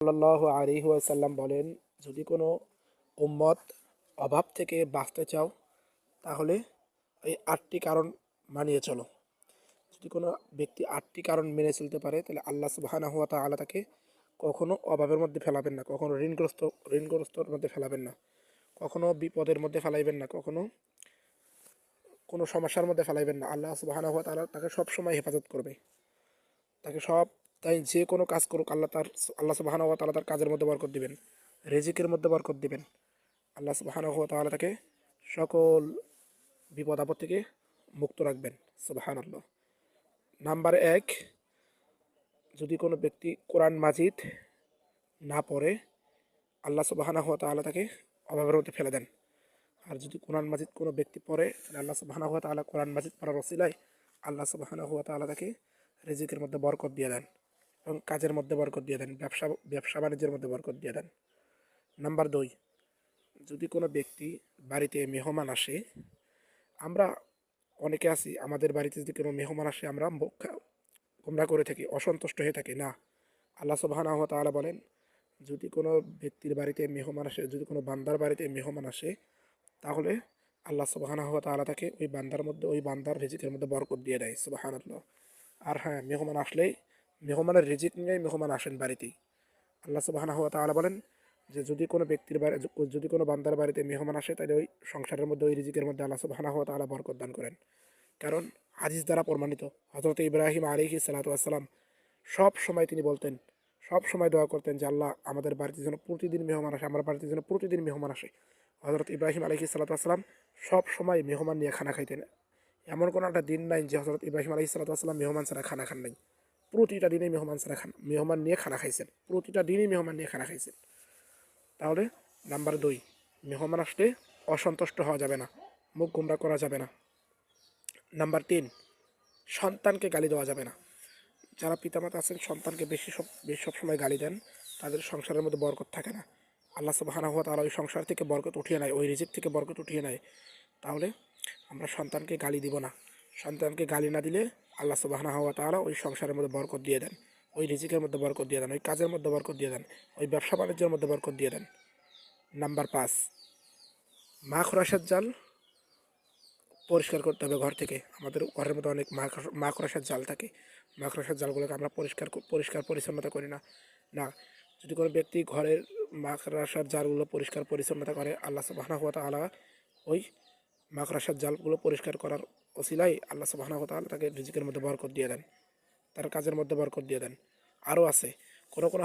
সাল্লাল্লাহু আলাইহি ওয়াসাল্লাম বলেন, যদি কোনো উম্মত অভাব থেকে বাঁচতে চাও তাহলে এই ৮টি কারণ মানিয়ে চলো। যদি কোনো ব্যক্তি ৮টি কারণ মেনে চলতে পারে তাহলে আল্লাহ সুবহানাহু ওয়া তাআলা তাকে কখনো অভাবের মধ্যে ফেলাবেন না, কখনো ঋণগ্রস্তর মধ্যে ফেলাবেন না, কখনো বিপদের মধ্যে ফেলাইবেন না, কখনো কোনো সমস্যার মধ্যে ফেলাইবেন না। আল্লাহ সুবহানাহু ওয়া তাআলা তাকে সবসময় হেফাজত করবে। তাকে তাই যে কোনো কাজ করুক আল্লাহ সুবহানাহু ওয়া তাআলা তার কাজের মধ্যে বরকত দিবেন, রিজিকের মধ্যে বরকত দিবেন। আল্লাহ সুবহানাহু ওয়া তাআলা তাকে সকল বিপদ আপদ থেকে মুক্ত রাখবেন। সুবহানাল্লাহ। নাম্বার ১, যদি কোনো ব্যক্তি কোরআন মাজিদ না পড়ে আল্লাহ সুবহানাহু ওয়া তাআলা তাকে অভাবের মধ্যে ফেলে দেন। আর যদি কোরআন মাজিদ কোনো ব্যক্তি পড়ে তাহলে আল্লাহ সুবহানাহু ওয়া তাআলা কোরআন মাজিদ পড়ার ওসিলায় আল্লাহ সুবহানাহু ওয়া তাআলা তাকে রিজিকের মধ্যে বরকত দিয়ে দেন এবং কাজের মধ্যে বরকত দিয়ে দেন, ব্যবসা বাণিজ্যের মধ্যে বরকত দিয়ে দেন। নাম্বার ২, যদি কোনো ব্যক্তি বাড়িতে মেহমান আসে, আমরা অনেকে আছি আমাদের বাড়িতে যদি কোনো মেহমান আসে আমরা মুখ গোমরা করে থাকি, অসন্তুষ্ট হয়ে থাকি না। আল্লাহ সুবহানাহু ওয়া তাআলা বলেন, যদি কোনো ব্যক্তির বাড়িতে মেহমান আসে, যদি কোনো বান্দার বাড়িতে মেহমান আসে তাহলে আল্লাহ সুবহানাহু ওয়া তাআলা তাকে ওই বান্দার রিজিকের মধ্যে বরকত দিয়ে দেয়। সুবহানাল্লাহ। আর হ্যাঁ, মেহমান আসলেই মেহমানের রিজিক নিয়েই মেহমান আসেন বাড়িতেই। আল্লাহ সুবহানাহু ওয়া তাআলা বলেন যে যদি কোনো বান্দার বাড়িতে মেহমান আসে তাহলে ওই সংসারের মধ্যে ওই রিজিকের মধ্যে আল্লাহ সুবহানাহু ওয়া তাআলা বরকত দান করেন। কারণ হাদিস দ্বারা প্রমাণিত, হযরত ইব্রাহিম আলাইহিস সালাতু ওয়াস সালাম সব সময় তিনি বলতেন, সব সময় দোয়া করতেন যে আল্লাহ আমাদের বাড়িতে যেন প্রতিদিন মেহমান আসে, আমার বাড়িতে যেন প্রতিদিন মেহমান আসে। হযরত ইব্রাহিম আলাইহিস সালাতু ওয়াস সালাম সব সময় মেহমান নিয়ে খানা খাইতেন। এমন কোনো একটা দিন নাই যে হযরত ইব্রাহিম আলাইহিস সালাতু ওয়াস সালাম মেহমান ছাড়া খানা খান নাই। প্রতিটা দিনেই মেহমান নিয়ে খানা খাইছেন, প্রতিটা দিনই মেহমান নিয়ে খানা খাইছেন। তাহলে নাম্বার ২, মেহমান আসলে অসন্তুষ্ট হওয়া যাবে না, মুখ গোমড়া করা যাবে না। নাম্বার ৩, সন্তানকে গালি দেওয়া যাবে না। যারা পিতামাতা আছেন সন্তানকে বেশি সবসময় গালি দেন, তাদের সংসারের মধ্যে বরকত থাকে না। আল্লাহ সুবহানাহু ওয়া তাআলা ওই সংসার থেকে বরকত উঠিয়ে নেয়, ওই রিজিক থেকে বরকত উঠিয়ে নেয়। তাহলে আমরা সন্তানকে গালি দিব না। সন্তানকে গালি না দিলে আল্লাহ সুবহানাহু ওয়া তাআলা ওই সংসারের মধ্যে বরকত দিয়ে দেন, ওই রিজিকের মধ্যে বরকত দিয়ে দেন, ওই কাজের মধ্যে বরকত দিয়ে দেন, ওই ব্যবসা বাণিজ্যের মধ্যে বরকত দিয়ে দেন। নাম্বার ৫, মাখরাসার জাল পরিষ্কার করতে হবে ঘর থেকে। আমাদের ঘরের মধ্যে অনেক মাকড়সার জাল থাকে। মাকড়সার জালগুলোকে আমরা পরিষ্কার পরিচ্ছন্নতা করি না। না, যদি কোনো ব্যক্তি ঘরের মাকড়সার জালগুলো পরিষ্কার পরিচ্ছন্নতা করে আল্লাহ সুবহানাহু ওয়া তাআলা ওই মাকড়সার জালগুলো পরিষ্কার করার ওসিলায় আল্লাহ সুবহানাহু ওয়া তাআলা তাকে রিজিকের মধ্যে বরকত দিয়ে দেন, তার কাজের মধ্যে বরকত দিয়ে দেন। আরও আছে কোনো কোনো